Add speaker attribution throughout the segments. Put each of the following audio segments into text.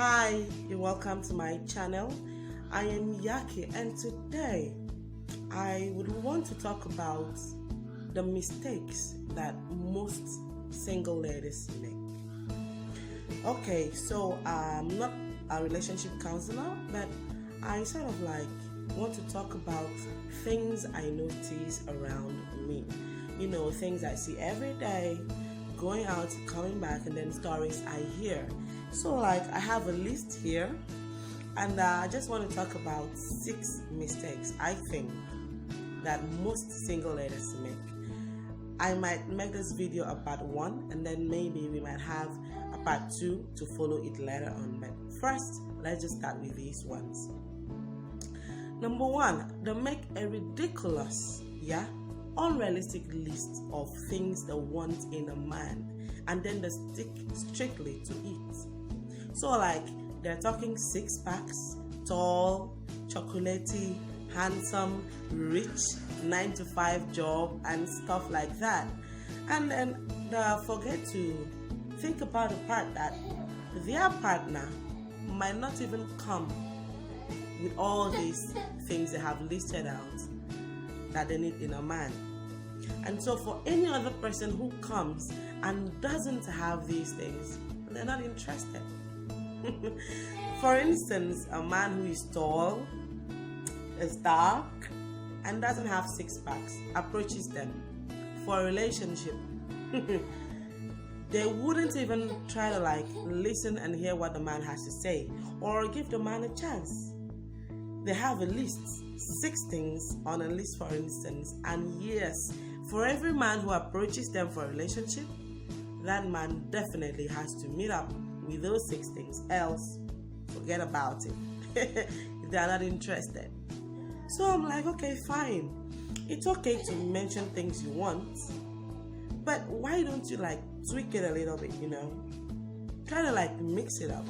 Speaker 1: Hi, you're welcome to my channel. I am Yaki, and today I would want to talk about the mistakes that most single ladies make. Okay, so I'm not a relationship counselor, but I sort of want to talk about things I notice around me. You know, things I see every day, going out, coming back, and then stories I hear. So I have a list here, and I just want to talk about 6 mistakes I think that most single ladies make. I might make this video a part 1, and then maybe we might have a part 2 to follow it later on. But first, let's just start with these ones. Number 1, they make a ridiculous, unrealistic list of things they want in a man, and then they stick strictly to it. So they're talking 6 packs, tall, chocolatey, handsome, rich, 9-to-5 job, and stuff like that. And then they forget to think about the part that their partner might not even come with all these things they have listed out that they need in a man. And so for any other person who comes and doesn't have these things, they're not interested. For instance, a man who is tall, is dark, and doesn't have 6 packs approaches them for a relationship. They wouldn't even try to listen and hear what the man has to say or give the man a chance. They have a list, 6 things on a list, for instance, and yes, for every man who approaches them for a relationship, that man definitely has to meet up with those 6 things, else forget about it. If they are not interested. So I'm like, okay, fine. It's okay to mention things you want, but why don't you tweak it a little bit, Try to mix it up.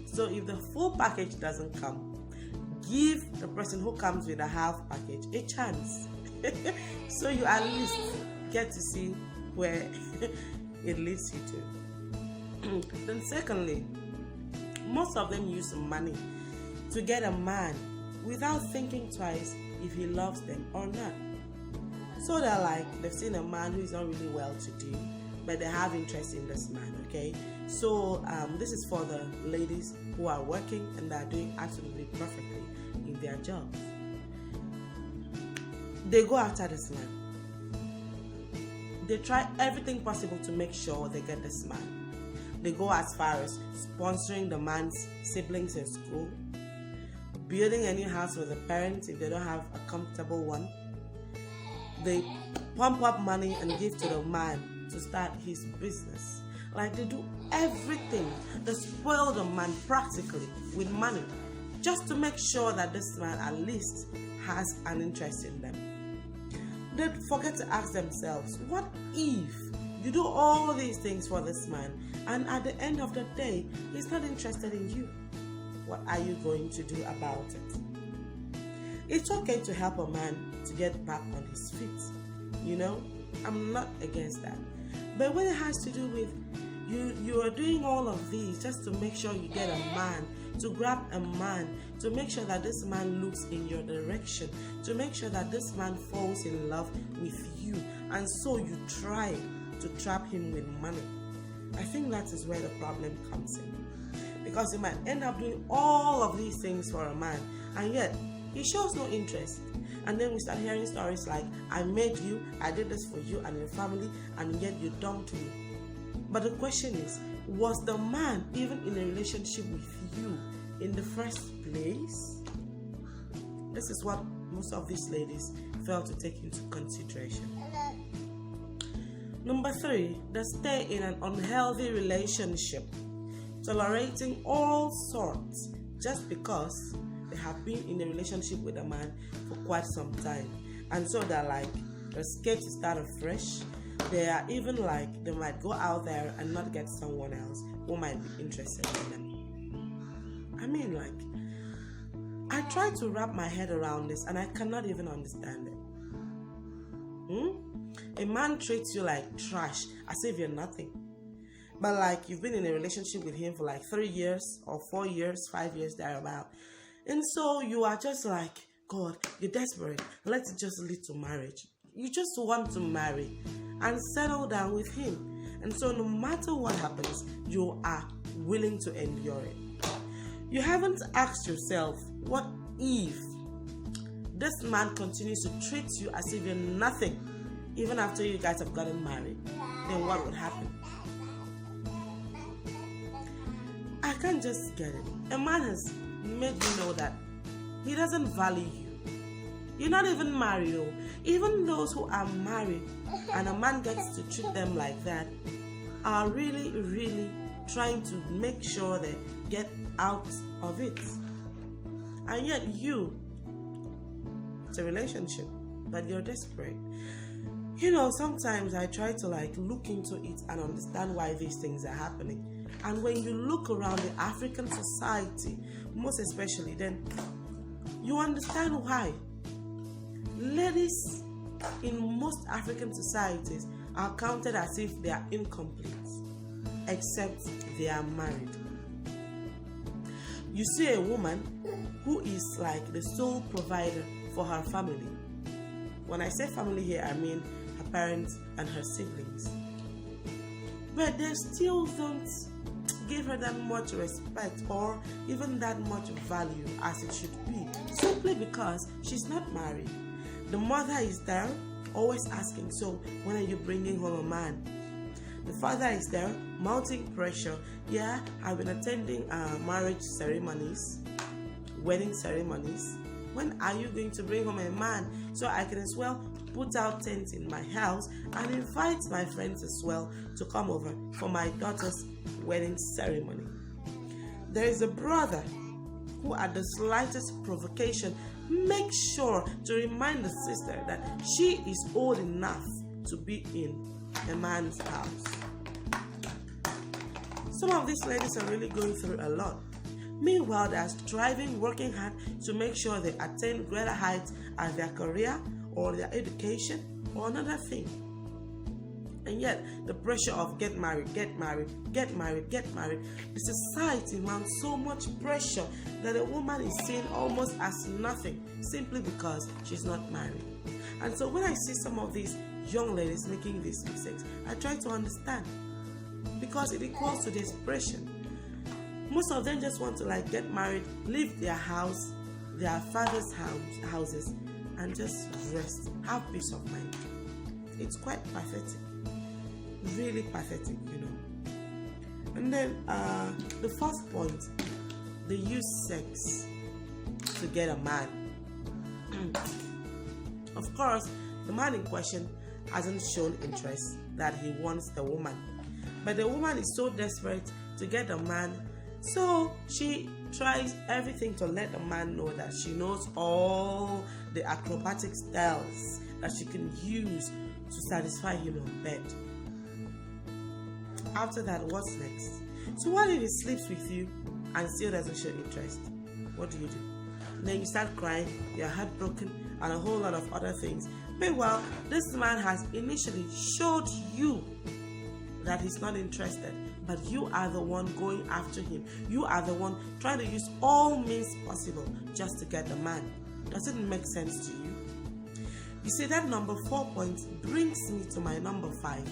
Speaker 1: So if the full package doesn't come, give the person who comes with a half package a chance. So you at least get to see where it leads you to. Then secondly, most of them use money to get a man without thinking twice if he loves them or not. So they've seen a man who is not really well to do, but they have interest in this man, okay? So this is for the ladies who are working and they are doing absolutely perfectly in their jobs. They go after this man. They try everything possible to make sure they get this man. They go as far as sponsoring the man's siblings in school, building a new house for the parents if they don't have a comfortable one. They pump up money and give to the man to start his business. They do everything. They spoil the man practically with money just to make sure that this man at least has an interest in them. They forget to ask themselves, what if you do all these things for this man and at the end of the day he's not interested in you? What are you going to do about it? It's okay to help a man to get back on his feet. I'm not against that. But when it has to do with you are doing all of these just to make sure you get a man, to grab a man, to make sure that this man looks in your direction, to make sure that this man falls in love with you, and so you try to trap him with money. I think that is where the problem comes in, because you might end up doing all of these things for a man and yet he shows no interest, and then we start hearing stories like, I made you, I did this for you and your family, and yet you dumped me. But the question is, was the man even in a relationship with you in the first place? This is what most of these ladies fail to take into consideration. Number 3, they stay in an unhealthy relationship, tolerating all sorts just because they have been in a relationship with a man for quite some time. And so they're scared to start afresh. They are even they might go out there and not get someone else who might be interested in them. I mean, I try to wrap my head around this and I cannot even understand it. A man treats you like trash as if you're nothing. But like you've been in a relationship with him for like 3 years or 4 years, 5 years, thereabout. And so you are just like, God, you're desperate. Let it just lead to marriage. You just want to marry and settle down with him. And so no matter what happens, you are willing to endure it. You haven't asked yourself, what if this man continues to treat you as if you're nothing, even after you guys have gotten married? Then what would happen? I can't just get it. A man has made you know that he doesn't value you. You're not even married. Oh. Even those who are married and a man gets to treat them like that are really, really trying to make sure they get out of it. And yet it's a relationship, but you're desperate. Sometimes I try to look into it and understand why these things are happening. And when you look around the African society, most especially, then you understand why. Ladies in most African societies are counted as if they are incomplete, except they are married. You see a woman who is like the sole provider for her family. When I say family here, I mean her parents and her siblings. But they still don't give her that much respect or even that much value as it should be, simply because she's not married. The mother is there, always asking, so when are you bringing home a man? The father is there, mounting pressure. Yeah, I've been attending marriage ceremonies, wedding ceremonies. When are you going to bring home a man so I can as well put out tents in my house and invite my friends as well to come over for my daughter's wedding ceremony? There is a brother who at the slightest provocation makes sure to remind the sister that she is old enough to be in a man's house. Some of these ladies are really going through a lot. Meanwhile, they are striving, working hard to make sure they attain greater heights at their career or their education or another thing. And yet, the pressure of get married, get married, get married, get married. The society mounts so much pressure that a woman is seen almost as nothing simply because she's not married. And so when I see some of these young ladies making these mistakes, I try to understand, because it equals to desperation. Most of them just want to get married, leave their house, their father's houses, and just rest, have peace of mind. It's quite pathetic, really pathetic, And then the fourth point, they use sex to get a man. Of course, the man in question hasn't shown interest that he wants the woman, but the woman is so desperate to get a man, so she tries everything to let the man know that she knows all the acrobatic styles that she can use to satisfy him on bed. After that, what's next? So what if he sleeps with you and still doesn't show interest? What do? Then you start crying, you're heartbroken, and a whole lot of other things. Meanwhile, this man has initially showed you that he's not interested, but you are the one going after him. You are the one trying to use all means possible just to get the man. Does it make sense to you? You see, that number 4 point brings me to my number 5,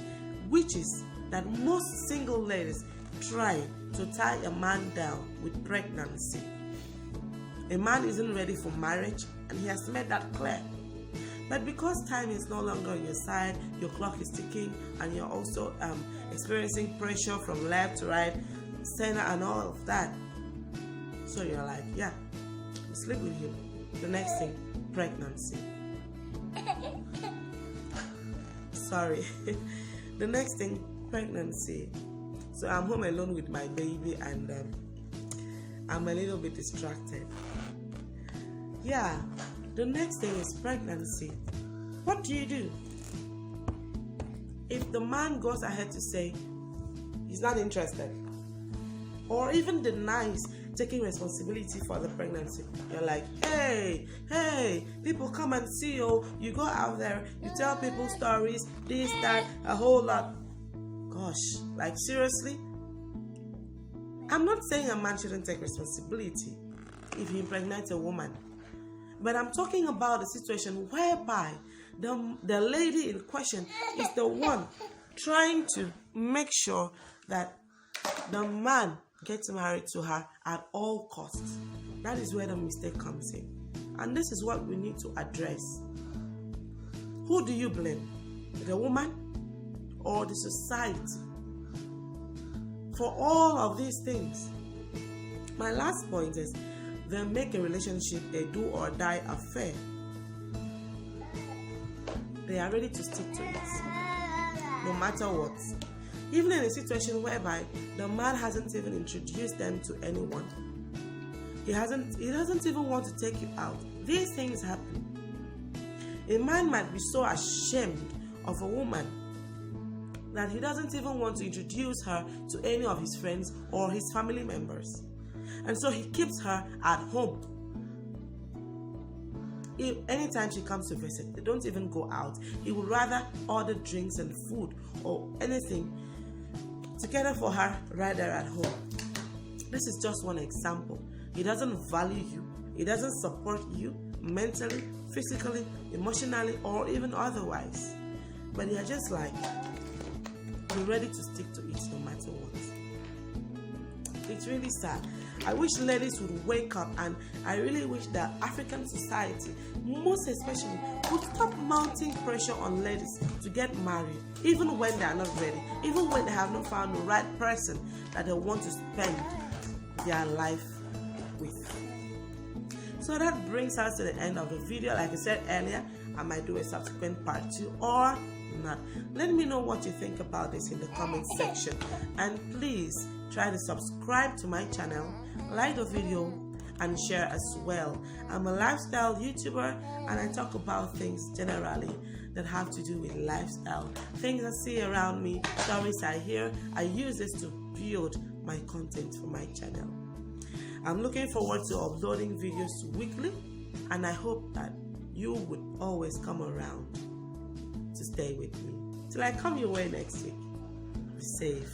Speaker 1: which is that most single ladies try to tie a man down with pregnancy. A man isn't ready for marriage, and he has made that clear. But because time is no longer on your side, your clock is ticking, and you're also experiencing pressure from left to right, center, and all of that. So you're like, yeah, sleep with him. The next thing, pregnancy. Sorry. The next thing, pregnancy. So I'm home alone with my baby, and I'm a little bit distracted. Yeah, the next thing is pregnancy. What do you do? If the man goes ahead to say he's not interested, or even denies taking responsibility for the pregnancy, you're like, hey, people come and see you. You go out there, you tell people stories, this, that, a whole lot. gosh, like seriously? I'm not saying a man shouldn't take responsibility if he impregnates a woman, but I'm talking about a situation whereby the lady in question is the one trying to make sure that the man gets married to her at all costs. That is where the mistake comes in. And this is what we need to address. Who do you blame? The woman or the society for all of these things? My last point is they make a relationship a do or die affair. They are ready to stick to it, no matter what. Even in a situation whereby the man hasn't even introduced them to anyone, he doesn't even want to take you out. These things happen. A man might be so ashamed of a woman that he doesn't even want to introduce her to any of his friends or his family members. And so he keeps her at home. Anytime she comes to visit, they don't even go out. He would rather order drinks and food or anything together for her right there at home. This is just one example. He doesn't value you. He doesn't support you mentally, physically, emotionally, or even otherwise. But they are just like, you're ready to stick to it no matter what. It's really sad. I wish ladies would wake up, and I really wish that African society, most especially, would stop mounting pressure on ladies to get married, even when they are not ready, even when they have not found the right person that they want to spend their life with. So that brings us to the end of the video. Like I said earlier, I might do a subsequent part 2 or not. Let me know what you think about this in the comment section, and please try to subscribe to my channel, like the video, and share as well. I'm a lifestyle YouTuber, and I talk about things generally that have to do with lifestyle. Things I see around me, stories I hear, I use this to build my content for my channel. I'm looking forward to uploading videos weekly, and I hope that you would always come around to stay with me till I come your way next week. Be safe.